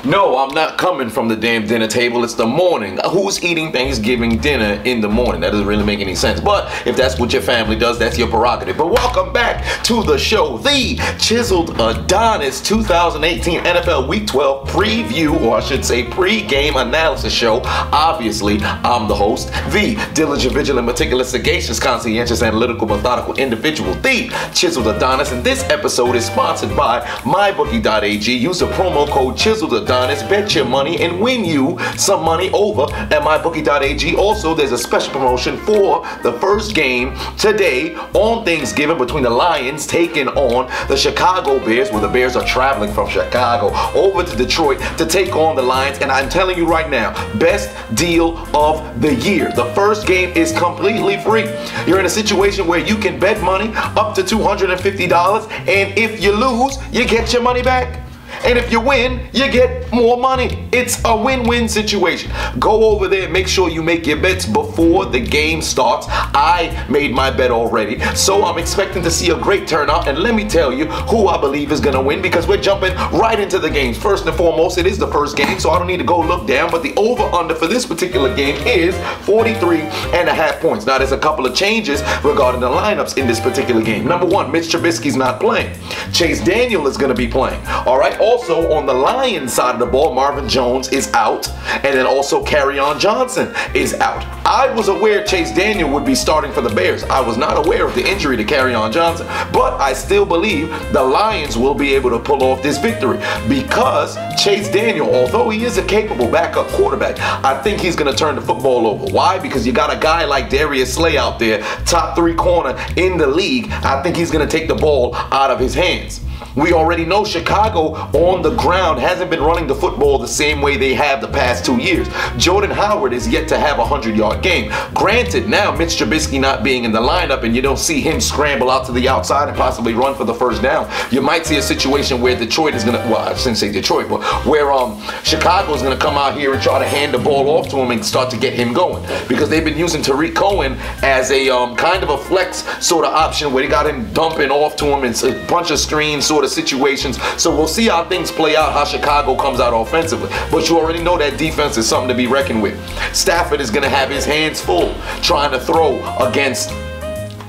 No, I'm not coming from the damn dinner table. It's the morning. Who's eating Thanksgiving dinner in the morning? That doesn't really make any sense. But if that's what your family does, that's your prerogative. But welcome back to the show, the Chiseled Adonis 2018 NFL Week 12 preview, or I should say pre-game analysis show. Obviously, I'm the host, the diligent, vigilant, meticulous, sagacious, conscientious, analytical, methodical individual, the Chiseled Adonis. And this episode is sponsored by MyBookie.ag. Use the promo code Chiseled Adonis. Bet your money and win you some money over at MyBookie.ag. Also, there's a special promotion for the first game today on Thanksgiving between the Lions taking on the Chicago Bears, where the Bears are traveling from Chicago over to Detroit to take on the Lions. And I'm telling you right now, best deal of the year. The first game is completely free. You're in a situation where you can bet money up to $250, and if you lose, you get your money back. And if you win, you get more money. It's a win-win situation. Go over there and make sure you make your bets before the game starts. I made my bet already, so I'm expecting to see a great turnout. And let me tell you who I believe is going to win, because we're jumping right into the games. First and foremost, it is the first game, so I don't need to go look down. But the over-under for this particular game is 43.5 points. Now, there's a couple of changes regarding the lineups in this particular game. Number one, Mitch Trubisky's not playing. Chase Daniel is going to be playing. All right. Also, on the Lions side of the ball, Marvin Jones is out, and then also Kerryon Johnson is out. I was aware Chase Daniel would be starting for the Bears. I was not aware of the injury to Kerryon Johnson, but I still believe the Lions will be able to pull off this victory, because Chase Daniel, although he is a capable backup quarterback, I think he's going to turn the football over. Why? Because you got a guy like Darius Slay out there, top 3 corner in the league. I think he's going to take the ball out of his hands. We already know Chicago on the ground hasn't been running the football the same way they have the past 2 years. Jordan Howard is yet to have a 100-yard game. Granted, now Mitch Trubisky not being in the lineup and you don't see him scramble out to the outside and possibly run for the first down, you might see a situation where Detroit is going to, well, I shouldn't say Detroit, but where Chicago is going to come out here and try to hand the ball off to him and start to get him going. Because they've been using Tariq Cohen as a kind of a flex sort of option where they got him dumping off to him and a bunch of screens sort of situations. So we'll see how things play out, how Chicago comes out offensively. But you already know that defense is something to be reckoned with. Stafford is going to have his hands full trying to throw against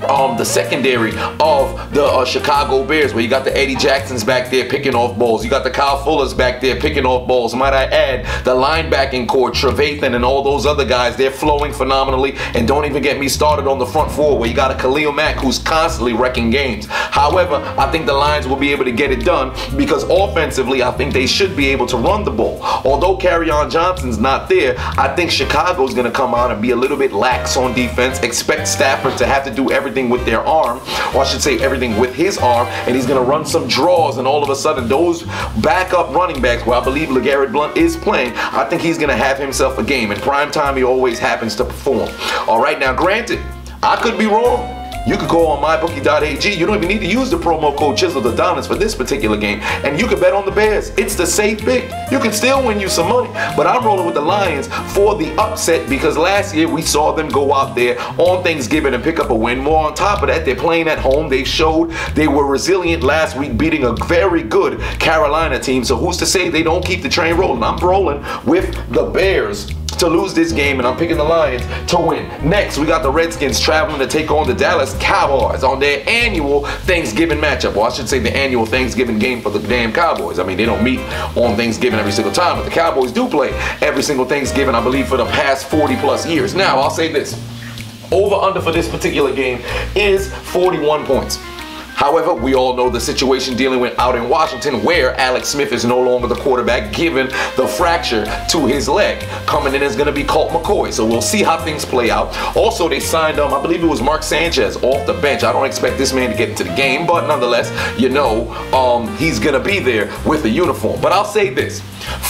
the secondary of the Chicago Bears, where you got the Eddie Jacksons back there picking off balls. You got the Kyle Fullers back there picking off balls. Might I add, the linebacking core, Trevathan and all those other guys, they're flowing phenomenally. And don't even get me started on the front four, where you got a Khalil Mack who's constantly wrecking games. However, I think the Lions will be able to get it done, because offensively, I think they should be able to run the ball. Although Kerryon Johnson's not there, I think Chicago's going to come out and be a little bit lax on defense. Expect Stafford to have to do everything with their arm, or I should say everything with his arm, and he's going to run some draws, and all of a sudden those backup running backs, where I believe LeGarrette Blount is playing, I think he's going to have himself a game. In prime time, he always happens to perform. All right, now granted, I could be wrong. You could go on MyBookie.ag. You don't even need to use the promo code Chiseled Adonis for this particular game, and you can bet on the Bears. It's the safe pick. You can still win you some money, but I'm rolling with the Lions for the upset, because last year we saw them go out there on Thanksgiving and pick up a win. More on top of that, they're playing at home. They showed they were resilient last week, beating a very good Carolina team. So who's to say they don't keep the train rolling? I'm rolling with the Bears to lose this game, and I'm picking the Lions to win. Next, we got the Redskins traveling to take on the Dallas Cowboys on their annual Thanksgiving matchup. Well, I should say the annual Thanksgiving game for the damn Cowboys. I mean, they don't meet on Thanksgiving every single time, but the Cowboys do play every single Thanksgiving, I believe, for the past 40 plus years. Now, I'll say this. Over-under for this particular game is 41 points. However, we all know the situation dealing with out in Washington, where Alex Smith is no longer the quarterback, given the fracture to his leg. Coming in is going to be Colt McCoy, so we'll see how things play out. Also, they signed, I believe it was Mark Sanchez off the bench. I don't expect this man to get into the game, but nonetheless, you know, he's going to be there with a uniform. But I'll say this.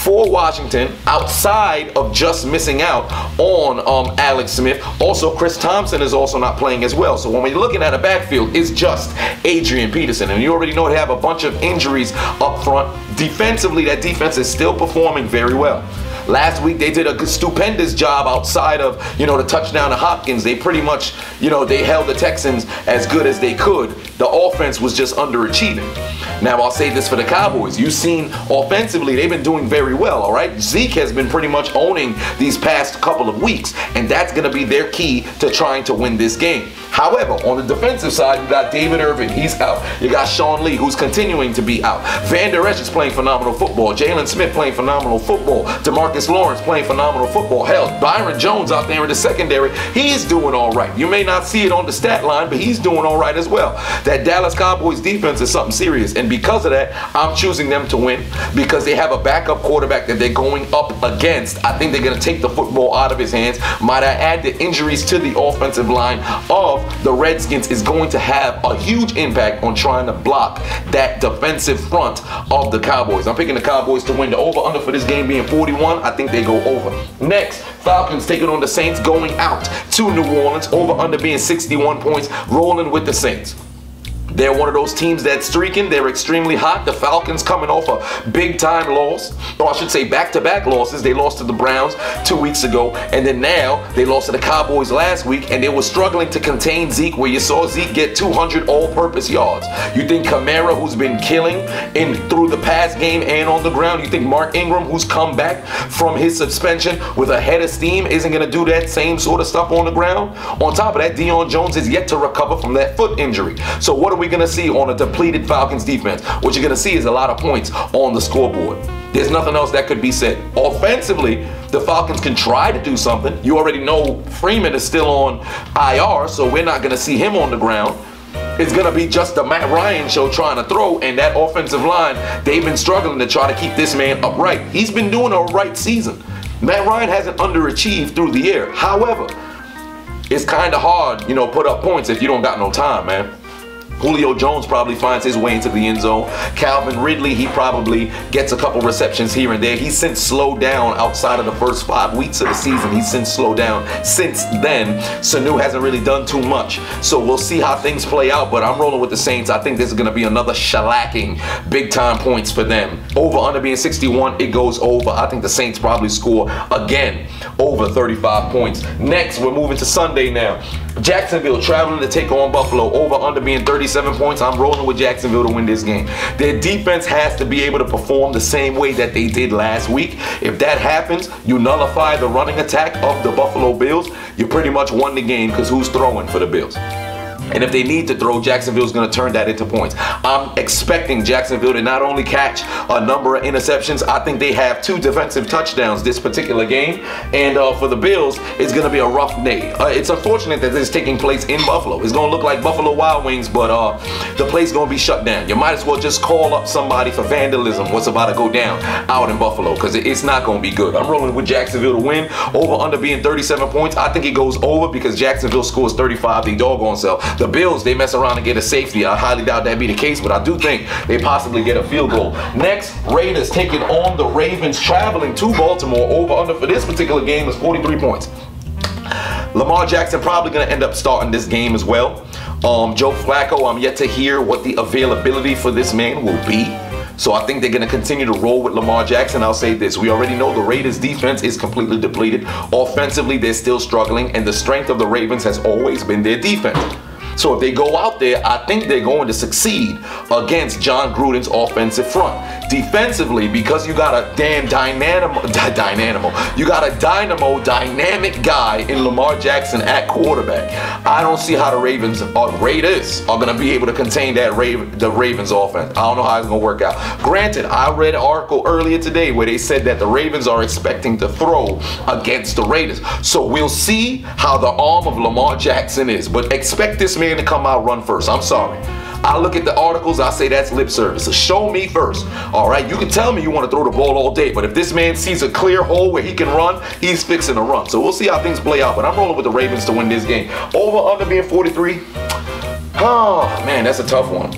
For Washington, outside of just missing out on Alex Smith, also Chris Thompson is also not playing as well. So when we're looking at a backfield, it's just Adrian Peterson. And you already know they have a bunch of injuries up front. Defensively, that defense is still performing very well. Last week, they did a stupendous job outside of, the touchdown to Hopkins. They pretty much, they held the Texans as good as they could. The offense was just underachieving. Now, I'll say this for the Cowboys. You've seen offensively, they've been doing very well, all right? Zeke has been pretty much owning these past couple of weeks, and that's going to be their key to trying to win this game. However, on the defensive side, you got David Irvin, he's out. You got Sean Lee, who's continuing to be out. Van Der Esch is playing phenomenal football. Jalen Smith playing phenomenal football. DeMarcus Lawrence playing phenomenal football. Hell, Byron Jones out there in the secondary, he's doing all right. You may not see it on the stat line, but he's doing all right as well. That Dallas Cowboys defense is something serious, and because of that, I'm choosing them to win because they have a backup quarterback that they're going up against. I think they're going to take the football out of his hands. Might I add, the injuries to the offensive line of the Redskins is going to have a huge impact on trying to block that defensive front of the Cowboys. I'm picking the Cowboys to win. The over-under for this game being 41. I think they go over. Next, Falcons taking on the Saints, going out to New Orleans. Over-under being 61 points, rolling with the Saints. They're one of those teams that's streaking. They're extremely hot. The Falcons coming off a big-time loss, or I should say back-to-back losses. They lost to the Browns 2 weeks ago, and then now they lost to the Cowboys last week, and they were struggling to contain Zeke, where you saw Zeke get 200 all-purpose yards. You think Kamara, who's been killing through the pass game and on the ground, you think Mark Ingram, who's come back from his suspension with a head of steam, isn't going to do that same sort of stuff on the ground? On top of that, Deion Jones is yet to recover from that foot injury. So what are we going to see on a depleted Falcons defense? What you're going to see is a lot of points on the scoreboard. There's nothing else that could be said. Offensively, the Falcons can try to do something. You already know Freeman is still on IR, so we're not going to see him on the ground. It's going to be just the Matt Ryan show trying to throw, and that offensive line, they've been struggling to try to keep this man upright. He's been doing a right season. Matt Ryan hasn't underachieved through the air. However, it's kind of hard, you know, put up points if you don't got no time, man. Julio Jones probably finds his way into the end zone. Calvin Ridley, he probably gets a couple receptions here and there. He's since slowed down outside of the first 5 weeks of the season. He's since slowed down. Since then, Sanu hasn't really done too much. So we'll see how things play out, but I'm rolling with the Saints. I think this is going to be another shellacking, big-time points for them. Over under being 61, it goes over. I think the Saints probably score again over 35 points. Next, we're moving to Sunday now. Jacksonville traveling to take on Buffalo. Over under being 37 points. I'm rolling with Jacksonville to win this game. Their defense has to be able to perform the same way that they did last week. If that happens, you nullify the running attack of the Buffalo Bills. You pretty much won the game because who's throwing for the Bills? And if they need to throw, Jacksonville's going to turn that into points. I'm expecting Jacksonville to not only catch a number of interceptions, I think they have 2 defensive touchdowns this particular game. And for the Bills, it's going to be a rough day. It's unfortunate that this is taking place in Buffalo. It's going to look like Buffalo Wild Wings, but the place is going to be shut down. You might as well just call up somebody for vandalism, what's about to go down out in Buffalo, because it's not going to be good. I'm rolling with Jacksonville to win. Over under being 37 points. I think it goes over because Jacksonville scores 35, the doggone self. The Bills, they mess around and get a safety. I highly doubt that be the case, but I do think they possibly get a field goal. Next, Raiders taking on the Ravens, traveling to Baltimore. Over under for this particular game is 43 points. Lamar Jackson probably going to end up starting this game as well. Joe Flacco, I'm yet to hear what the availability for this man will be. So I think they're going to continue to roll with Lamar Jackson. I'll say this. We already know the Raiders defense is completely depleted. Offensively, they're still struggling, and the strength of the Ravens has always been their defense. So if they go out there, I think they're going to succeed against John Gruden's offensive front. Defensively, because you got a dynamic guy in Lamar Jackson at quarterback, I don't see how the Raiders are going to be able to contain the Ravens offense. I don't know how it's going to work out. Granted, I read an article earlier today where they said that the Ravens are expecting to throw against the Raiders. So we'll see how the arm of Lamar Jackson is. But expect this man to come out run first. I'm sorry. I look at the articles, I say that's lip service. So show me first. All right, you can tell me you want to throw the ball all day, but if this man sees a clear hole where he can run, he's fixing to run. So we'll see how things play out, but I'm rolling with the Ravens to win this game. Over under being 43. Oh, man, that's a tough one.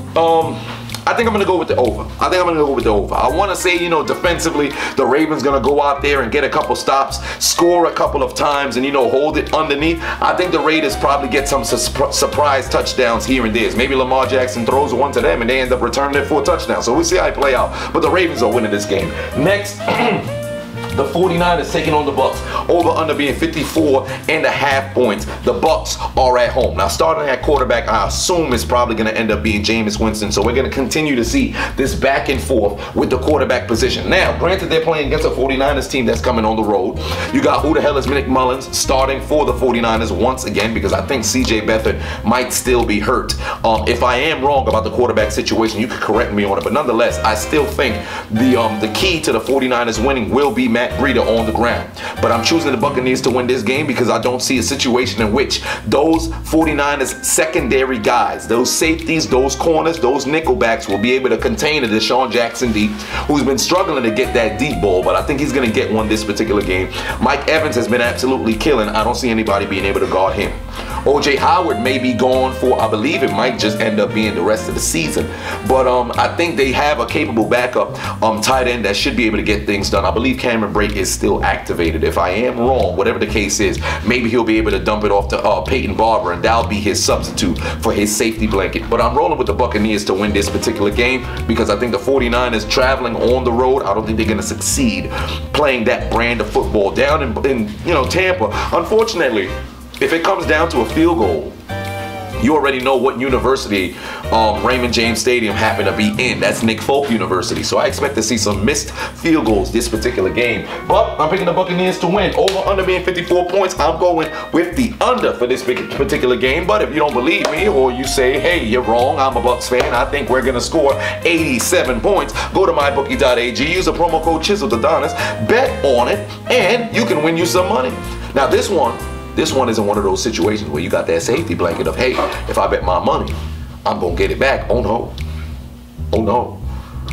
I think I'm going to go with the over. I want to say, you know, defensively, the Ravens going to go out there and get a couple stops, score a couple of times, and, you know, hold it underneath. I think the Raiders probably get some surprise touchdowns here and there. Maybe Lamar Jackson throws one to them and they end up returning it for a touchdown. So we'll see how it play out. But the Ravens are winning this game. Next, The 49ers taking on the Bucks. Over under being 54.5 points. The Bucks are at home. Now, starting at quarterback, I assume it's probably going to end up being Jameis Winston. So we're going to continue to see this back and forth with the quarterback position. Now, granted, they're playing against a 49ers team that's coming on the road. You got who the hell is Nick Mullins starting for the 49ers once again, because I think C.J. Beathard might still be hurt. If I am wrong about the quarterback situation, you can correct me on it. But nonetheless, I still think the key to the 49ers winning will be Matt Breida on the ground. But I'm choosing the Buccaneers to win this game because I don't see a situation in which those 49ers secondary guys, those safeties, those corners, those nickelbacks will be able to contain a Deshaun Jackson deep, who's been struggling to get that deep ball, but I think he's going to get one this particular game. Mike Evans has been absolutely killing. I don't see anybody being able to guard him. O.J. Howard may be gone for, I believe it might just end up being the rest of the season. But I think they have a capable backup tight end that should be able to get things done. I believe Cameron Brake is still activated. If I am wrong, whatever the case is, maybe he'll be able to dump it off to Peyton Barber, and that'll be his substitute for his safety blanket. But I'm rolling with the Buccaneers to win this particular game because I think the 49ers traveling on the road, I don't think they're going to succeed playing that brand of football down in Tampa. Unfortunately, if it comes down to a field goal, you already know what university Raymond James Stadium happened to be in. That's Nick Folk University. So I expect to see some missed field goals this particular game. But I'm picking the Buccaneers to win. Over under being 54 points. I'm going with the under for this particular game. But if you don't believe me, or you say, hey, you're wrong, I'm a Bucs fan, I think we're going to score 87 points, go to MyBookie.ag, use a promo code Chiseled Adonis, bet on it, and you can win you some money. Now this one isn't one of those situations where you got that safety blanket of, hey, if I bet my money, I'm going to get it back. Oh, no. Oh, no.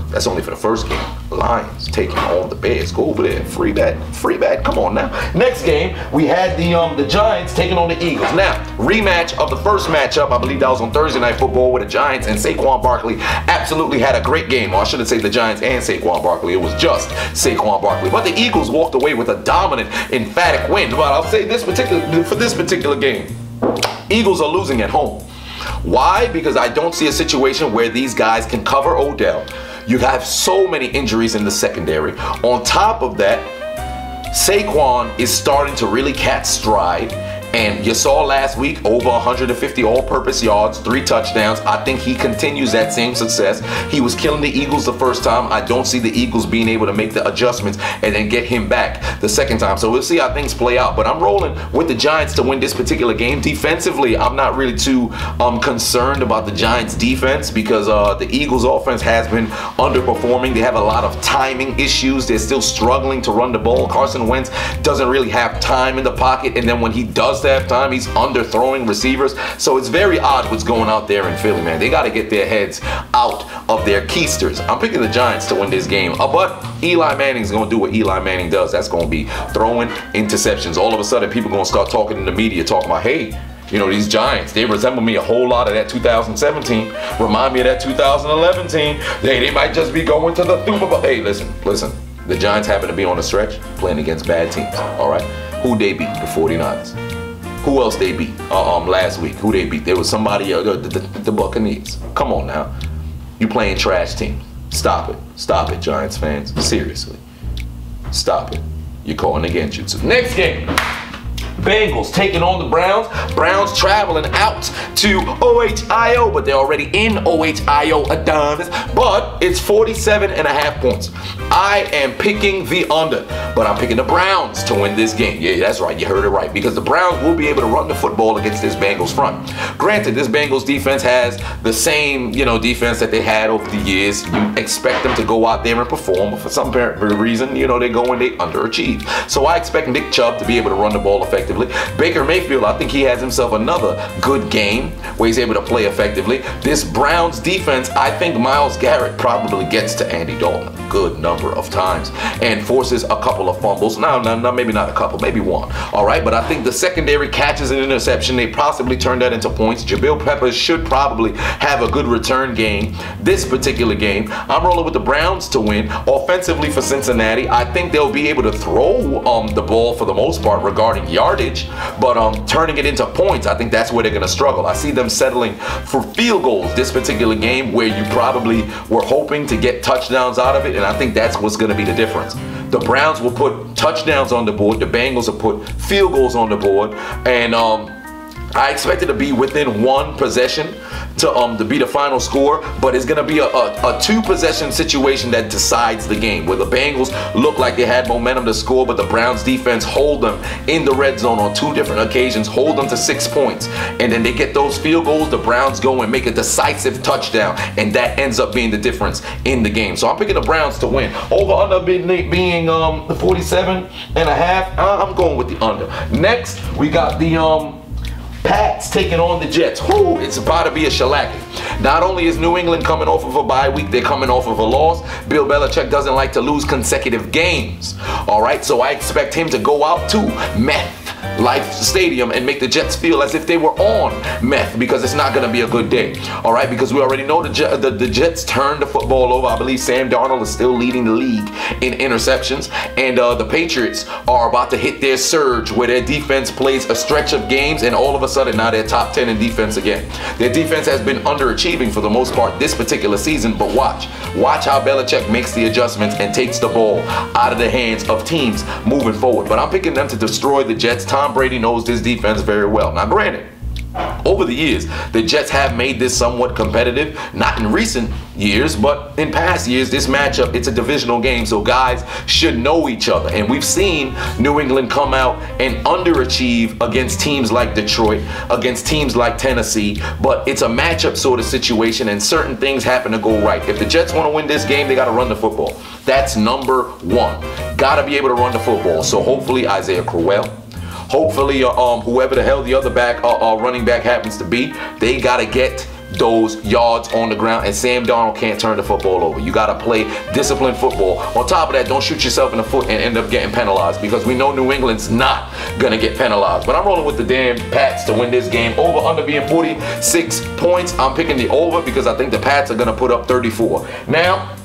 That's only for the first game. Lions taking on the Bears. Go over there. Free bet. Free bet. Come on now. Next game, we had the Giants taking on the Eagles. Now, rematch of the first matchup. I believe that was on Thursday Night Football with the Giants, and Saquon Barkley absolutely had a great game. Or I shouldn't say the Giants and Saquon Barkley. It was just Saquon Barkley. But the Eagles walked away with a dominant, emphatic win. But I'll say for this particular game, Eagles are losing at home. Why? Because I don't see a situation where these guys can cover Odell. You have so many injuries in the secondary. On top of that, Saquon is starting to really catch stride. And you saw last week over 150 all-purpose yards, 3 touchdowns. I think he continues that same success. He was killing the Eagles the first time. I don't see the Eagles being able to make the adjustments and then get him back the second time. So we'll see how things play out. But I'm rolling with the Giants to win this particular game. Defensively, I'm not really too concerned about the Giants defense because the Eagles offense has been underperforming. They have a lot of timing issues. They're still struggling to run the ball. Carson Wentz doesn't really have time in the pocket. And then when he does have time, he's underthrowing receivers. So it's very odd what's going out there in Philly, man. They got to get their heads out of their keisters. I'm picking the Giants to win this game. But Eli Manning's going to do what Eli Manning does. That's going to be throwing interceptions. All of a sudden, people are going to start talking in the media, talking about, hey, you know, these Giants, they resemble me a whole lot of that 2017. Remind me of that 2011 team. They might just be going to the Super Bowl. Hey, listen. The Giants happen to be on a stretch playing against bad teams. All right. Who they beat? The 49ers. Who else they beat last week? Who they beat? There was somebody, the Buccaneers. Come on now. You playing trash teams. Stop it. Stop it, Giants fans. Seriously. Stop it. You're calling against you. Next game. Bengals taking on the Browns. Browns traveling out to OHIO, but they're already in OHIO Adonis. But it's 47.5 points. I am picking the under, but I'm picking the Browns to win this game. Yeah, that's right. You heard it right. Because the Browns will be able to run the football against this Bengals front. Granted, this Bengals defense has the same, defense that they had over the years. You expect them to go out there and perform, but for some reason, they go and they underachieve. So I expect Nick Chubb to be able to run the ball effectively. Baker Mayfield, I think he has himself another good game where he's able to play effectively. This Browns defense, I think Myles Garrett probably gets to Andy Dalton a good number of times and forces a couple of fumbles. No, maybe not a couple, maybe one. All right, but I think the secondary catches an interception. They possibly turn that into points. Jabril Peppers should probably have a good return game this particular game. I'm rolling with the Browns to win. Offensively for Cincinnati, I think they'll be able to throw the ball for the most part regarding yardage. But turning it into points, I think that's where they're going to struggle. I see them settling for field goals this particular game where you probably were hoping to get touchdowns out of it, and I think that's what's going to be the difference. The Browns will put touchdowns on the board. The Bengals will put field goals on the board. And I expect it to be within one possession to be the final score, but it's going to be a two-possession situation that decides the game, where the Bengals look like they had momentum to score, but the Browns defense hold them in the red zone on 2 different occasions, hold them to 6 points, and then they get those field goals. The Browns go and make a decisive touchdown, and that ends up being the difference in the game. So I'm picking the Browns to win. Over under being the 47.5. I'm going with the under. Next, we got the Pats taking on the Jets. Whoo, it's about to be a shellacking. Not only is New England coming off of a bye week, they're coming off of a loss. Bill Belichick doesn't like to lose consecutive games. All right, so I expect him to go out to meth Life Stadium and make the Jets feel as if they were on meth, because it's not going to be a good day. All right, because we already know the Jets turned the football over. I believe Sam Darnold is still leading the league in interceptions, and the Patriots are about to hit their surge where their defense plays a stretch of games, and all of a sudden now they're top 10 in defense again. Their defense has been underachieving for the most part this particular season, but watch how Belichick makes the adjustments and takes the ball out of the hands of teams moving forward. But I'm picking them to destroy the Jets. Tom Brady knows this defense very well. Now, granted, over the years, the Jets have made this somewhat competitive. Not in recent years, but in past years, this matchup, it's a divisional game, so guys should know each other. And we've seen New England come out and underachieve against teams like Detroit, against teams like Tennessee, but it's a matchup sort of situation, and certain things happen to go right. If the Jets want to win this game, they got to run the football. That's number one. Got to be able to run the football. So hopefully Isaiah Crowell, hopefully whoever the hell the other running back happens to be, they got to get those yards on the ground, and Sam Darnold can't turn the football over. You got to play disciplined football. On top of that, don't shoot yourself in the foot and end up getting penalized, because we know New England's not going to get penalized. But I'm rolling with the damn Pats to win this game. Over under being 46 points. I'm picking the over because I think the Pats are going to put up 34. Now,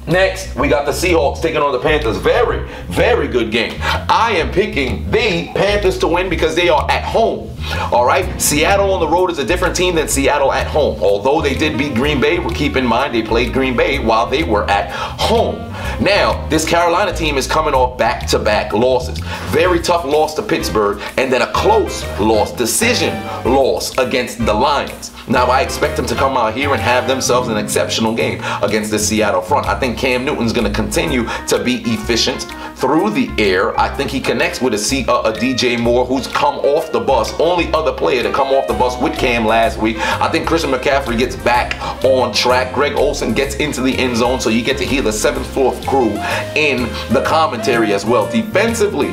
next, we got the Seahawks taking on the Panthers. Very, very good game. I am picking the Panthers to win because they are at home. All right, Seattle on the road is a different team than Seattle at home. Although they did beat Green Bay, keep in mind they played Green Bay while they were at home. Now, this Carolina team is coming off back-to-back losses. Very tough loss to Pittsburgh, and then a close loss, decision loss against the Lions. Now, I expect them to come out here and have themselves an exceptional game against the Seattle front. I think Cam Newton's going to continue to be efficient through the air. I think he connects with a DJ Moore, who's come off the bus. Only other player to come off the bus with Cam last week. I think Christian McCaffrey gets back on track. Greg Olsen gets into the end zone, so you get to hear the 7th floor crew in the commentary as well. Defensively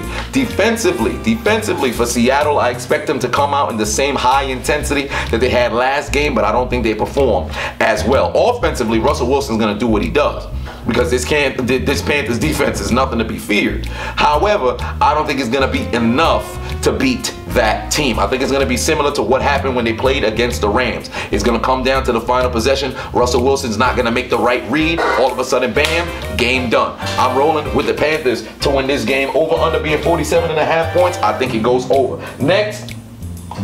for Seattle, I expect them to come out in the same high intensity that they had last game, but I don't think they perform as well. Offensively, Russell Wilson's going to do what he does, because this Panthers defense is nothing to be feared. However, I don't think it's going to be enough to beat that team. I think it's going to be similar to what happened when they played against the Rams. It's going to come down to the final possession. Russell Wilson's not going to make the right read. All of a sudden, bam, game done. I'm rolling with the Panthers to win this game. Over under being 47.5 points. I think it goes over. Next,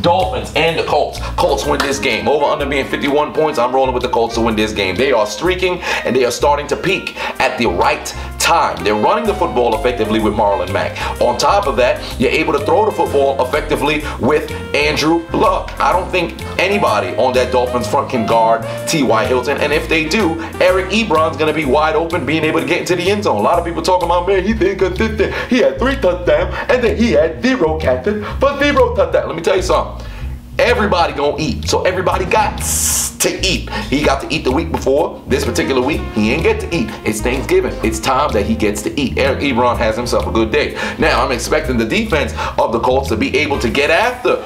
Dolphins and the Colts. Colts win this game. Over under being 51 points. I'm rolling with the Colts to win this game. They are streaking, and they are starting to peak at the right time. They're running the football effectively with Marlon Mack. On top of that, you're able to throw the football effectively with Andrew Luck. I don't think anybody on that Dolphins front can guard T.Y. Hilton, and if they do, Eric Ebron's going to be wide open, being able to get into the end zone. A lot of people talking about, man, he's inconsistent. He had 3 touchdowns, and then he had 0 catches for 0 touchdowns. Let me tell you something. Everybody gonna eat, so everybody got to eat. He got to eat the week before. This particular week, he ain't get to eat. It's Thanksgiving. It's time that he gets to eat. Eric Ebron has himself a good day. Now, I'm expecting the defense of the Colts to be able to get after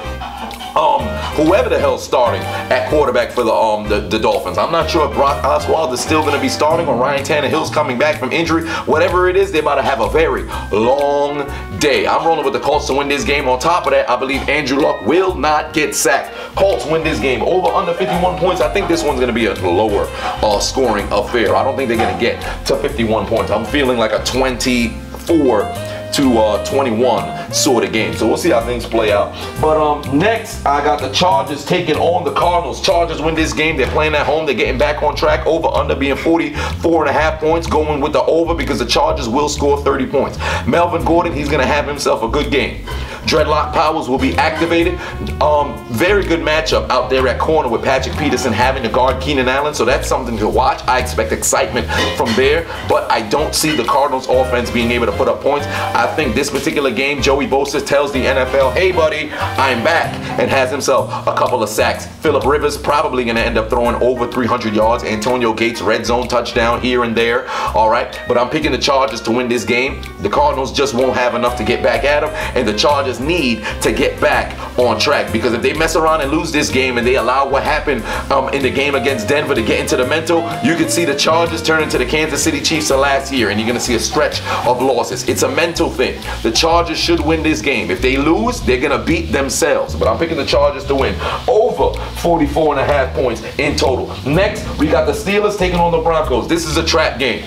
whoever the hell's starting at quarterback for the Dolphins. I'm not sure if Brock Osweiler is still going to be starting, or Ryan Tannehill's coming back from injury. Whatever it is, they're about to have a very long day. I'm rolling with the Colts to win this game. On top of that, I believe Andrew Luck will not get sacked. Colts win this game. Over under 51 points. I think this one's going to be a lower scoring affair. I don't think they're going to get to 51 points. I'm feeling like a 24-20 to 21 sort of game. So we'll see how things play out. But next, I got the Chargers taking on the Cardinals. Chargers win this game. They're playing at home. They're getting back on track. Over under being 44.5 points. Going with the over because the Chargers will score 30 points. Melvin Gordon, he's going to have himself a good game. Dreadlock Powers will be activated. Very good matchup out there at corner with Patrick Peterson having to guard Keenan Allen, so that's something to watch. I expect excitement from there, but I don't see the Cardinals offense being able to put up points. I think this particular game, Joey Bosa tells the NFL, hey buddy, I'm back, and has himself a couple of sacks. Phillip Rivers probably going to end up throwing over 300 yards. Antonio Gates, red zone touchdown here and there. All right, but I'm picking the Chargers to win this game. The Cardinals just won't have enough to get back at them, and the Chargers need to get back on track, because if they mess around and lose this game and they allow what happened in the game against Denver to get into the mental, you can see the Chargers turn into the Kansas City Chiefs of last year, and you're going to see a stretch of losses. It's a mental thing. The Chargers should win this game. If they lose, they're going to beat themselves, but I'm picking the Chargers to win over 44.5 points in total. Next, we got the Steelers taking on the Broncos. This is a trap game.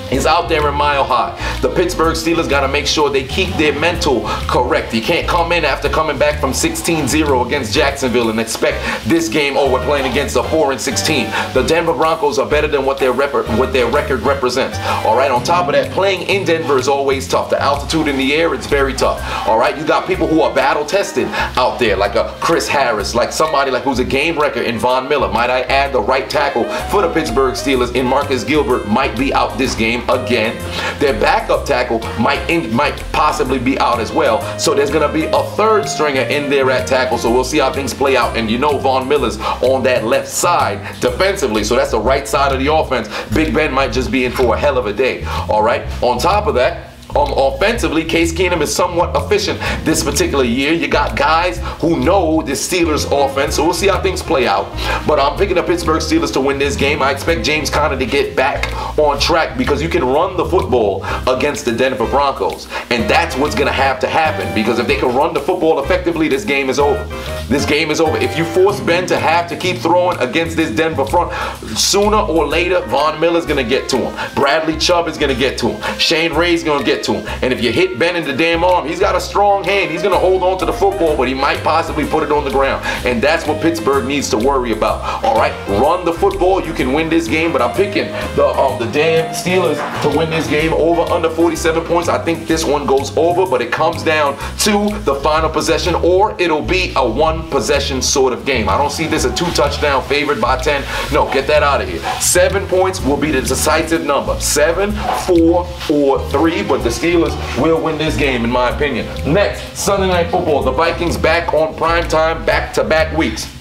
It's out there in Mile High. The Pittsburgh Steelers got to make sure they keep their mental correct. You can't come in after coming back from 16-0 against Jacksonville and expect this game, oh, we're playing against a 4-16. The Denver Broncos are better than what their record represents. All right, on top of that, playing in Denver is always tough. The altitude in the air, it's very tough. All right, you got people who are battle-tested out there, like a Chris Harris, like somebody like who's a game wrecker in Von Miller. Might I add, the right tackle for the Pittsburgh Steelers in Marcus Gilbert might be out this game again. Their backup tackle might possibly be out as well, so there's going to be a third stringer in there at tackle, so we'll see how things play out. And you know Von Miller's on that left side defensively, so that's the right side of the offense. Big Ben might just be in for a hell of a day. All right, on top of that, offensively, Case Keenum is somewhat efficient this particular year. You got guys who know the Steelers offense, so we'll see how things play out. But I'm picking the Pittsburgh Steelers to win this game. I expect James Conner to get back on track, because you can run the football against the Denver Broncos, and that's what's going to happen, because if they can run the football effectively, this game is over. This game is over. If you force Ben to have to keep throwing against this Denver front, sooner or later, Von Miller's going to get to him. Bradley Chubb is going to get to him. Shane Ray's going to get to him. And if you hit Ben in the damn arm, he's got a strong hand. He's going to hold on to the football, but he might possibly put it on the ground. And that's what Pittsburgh needs to worry about. All right, run the football. You can win this game, but I'm picking the damn Steelers to win this game over under 47 points. I think this one goes over, but it comes down to the final possession, or it'll be a one-possession sort of game. I don't see this a two-touchdown favored by 10. No, get that out of here. 7 points will be the decisive number. 7, 4, or 3, but the Steelers will win this game, in my opinion. Next, Sunday Night Football. The Vikings back on primetime, back-to-back weeks.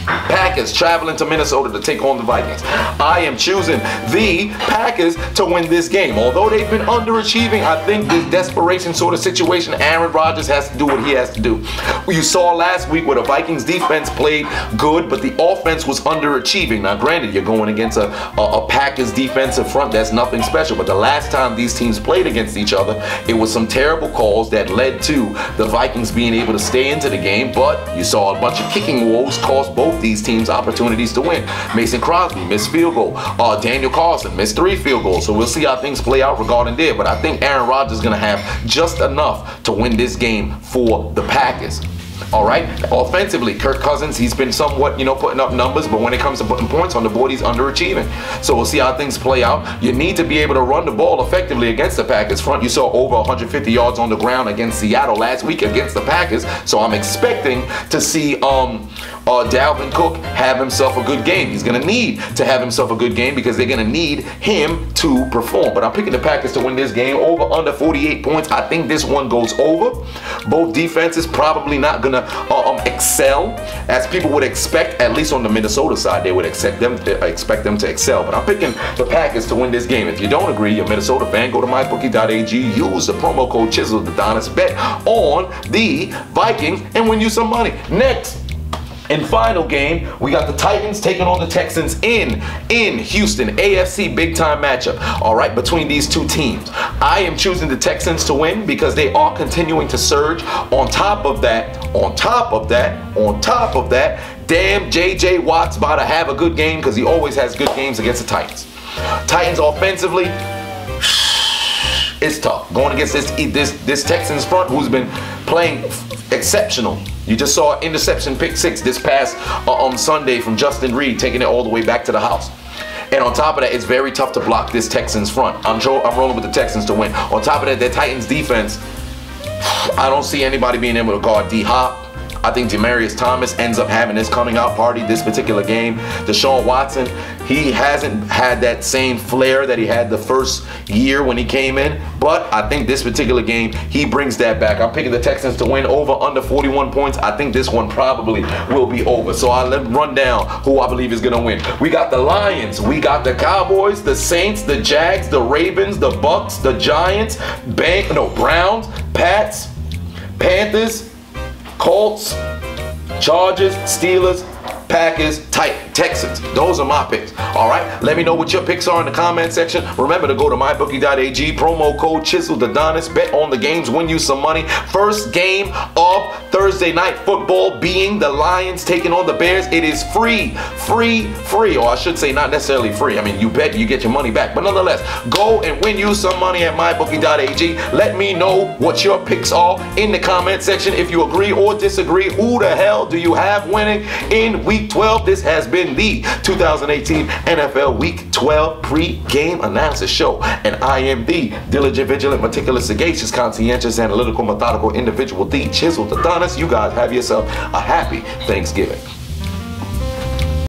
Packers traveling to Minnesota to take on the Vikings. I am choosing the Packers to win this game. Although they've been underachieving, I think this desperation sort of situation, Aaron Rodgers has to do what he has to do. You saw last week where the Vikings defense played good, but the offense was underachieving. Now, granted, you're going against a Packers defensive front that's nothing special, but the last time these teams played against each other, it was some terrible calls that led to the Vikings being able to stay into the game, but you saw a bunch of kicking woes cost both these teams opportunities to win. Mason Crosby missed field goal. Daniel Carlson missed 3 field goals. So we'll see how things play out regarding there. But I think Aaron Rodgers is going to have just enough to win this game for the Packers. All right, offensively, Kirk Cousins, he's been somewhat, putting up numbers, but when it comes to putting points on the board, he's underachieving. So we'll see how things play out. You need to be able to run the ball effectively against the Packers front. You saw over 150 yards on the ground against Seattle last week against the Packers. So I'm expecting to see Dalvin Cook have himself a good game. He's going to need to have himself a good game because they're going to need him to perform. But I'm picking the Packers to win this game over under 48 points. I think this one goes over. Both defenses probably not going to excel as people would expect. At least on the Minnesota side, they would expect them to excel. But I'm picking the Packers to win this game. If you don't agree, you're a Minnesota fan, go to MyBookie.ag, use the promo code Chiseled Adonis, bet on the Vikings, and win you some money. Next, in final game, we got the Titans taking on the Texans in Houston. AFC big time matchup, all right, between these two teams. I am choosing the Texans to win because they are continuing to surge. On top of that, damn J.J. Watt's about to have a good game because he always has good games against the Titans. Titans offensively, It's tough going against this Texans front who's been playing exceptional. You just saw an interception pick 6 this past on Sunday from Justin Reed, taking it all the way back to the house. And on top of that, it's very tough to block this Texans front. I'm rolling with the Texans to win. On top of that, their Titans defense, I don't see anybody being able to guard D-Hop. I think Demaryius Thomas ends up having his coming out party this particular game. Deshaun Watson, he hasn't had that same flair that he had the first year when he came in, but I think this particular game, he brings that back. I'm picking the Texans to win over under 41 points. I think this one probably will be over. So I'll run down who I believe is going to win. We got the Lions, we got the Cowboys, the Saints, the Jags, the Ravens, the Bucks, the Giants, Browns, Pats, Panthers, Colts, Chargers, Steelers, Packers, Texans. Those are my picks. All right. Let me know what your picks are in the comment section. Remember to go to MyBookie.ag. Promo code Chiseled Adonis. Bet on the games. Win you some money. First game of Thursday night football being the Lions taking on the Bears. It is free. Or I should say not necessarily free. I mean, you bet you get your money back. But nonetheless, go and win you some money at MyBookie.ag. Let me know what your picks are in the comment section. If you agree or disagree, who the hell do you have winning in Week 12? This has been the 2018 NFL Week 12 pre-game analysis show. And I am the diligent, vigilant, meticulous, sagacious, conscientious, analytical, methodical individual, the Chiseled Adonis. You guys have yourself a happy Thanksgiving.